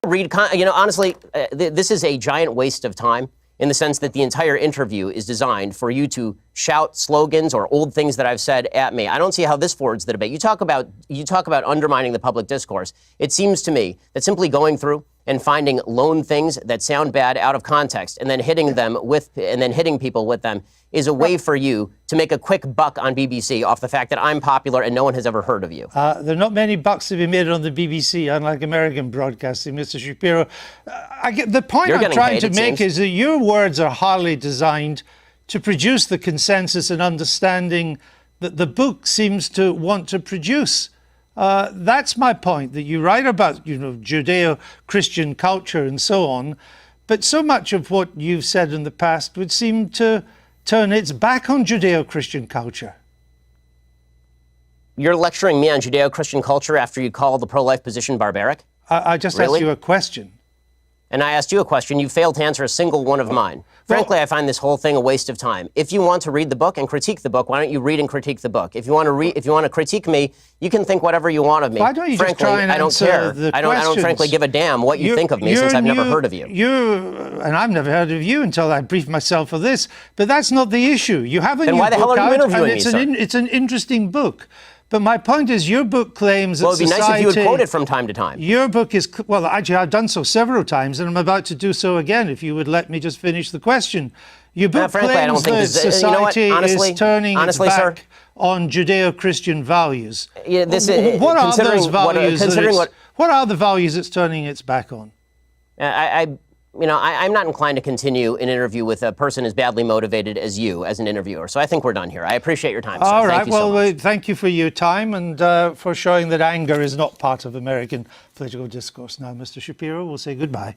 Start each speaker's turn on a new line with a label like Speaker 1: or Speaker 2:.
Speaker 1: Honestly, this is a giant waste of time in the sense that the entire interview is designed for you to shout slogans or old things that I've said at me. I don't see how this forwards the debate. You talk about undermining the public discourse. It seems to me that simply going through and finding lone things that sound bad out of context and then hitting people with them is a way for you to make a quick buck on BBC off the fact that I'm popular and no one has ever heard of you.
Speaker 2: There are not many bucks to be made on the BBC, unlike American broadcasting, Mr. Shapiro. The point I'm trying to make is that your words are hardly designed to produce the consensus and understanding that the book seems to want to produce. That's my point, that you write about, Judeo-Christian culture and so on, but so much of what you've said in the past would seem to turn its back on Judeo-Christian culture.
Speaker 1: You're lecturing me on Judeo-Christian culture after you call the pro-life position barbaric?
Speaker 2: I just asked you a question.
Speaker 1: And I asked you a question. You failed to answer a single one of mine. Frankly, I find this whole thing a waste of time. If you want to read the book and critique the book, why don't you read and critique the book? If you want to critique me, you can think whatever you want of me.
Speaker 2: Why don't you
Speaker 1: frankly,
Speaker 2: just try and
Speaker 1: I don't care. I don't frankly give a damn what you think of me since I've never heard of you.
Speaker 2: And I've never heard of you until I briefed myself for this. But that's not the issue. You have a new book out.
Speaker 1: Then why the hell are you interviewing me, sir?
Speaker 2: It's an interesting book. But my point is, your book claims that society...
Speaker 1: Well, it'd be nice if you would quote it from time to time.
Speaker 2: Your book is... Well, actually, I've done so several times, and I'm about to do so again, if you would let me just finish the question. Your book claims that society is turning its back on Judeo-Christian values.
Speaker 1: Yeah,
Speaker 2: what are those values? What are the values it's turning its back on?
Speaker 1: I'm not inclined to continue an interview with a person as badly motivated as you as an interviewer. So I think we're done here. I appreciate your time, sir.
Speaker 2: All right.
Speaker 1: Thank you so much.
Speaker 2: Thank you for your time and for showing that anger is not part of American political discourse. Now, Mr. Shapiro, we'll say goodbye.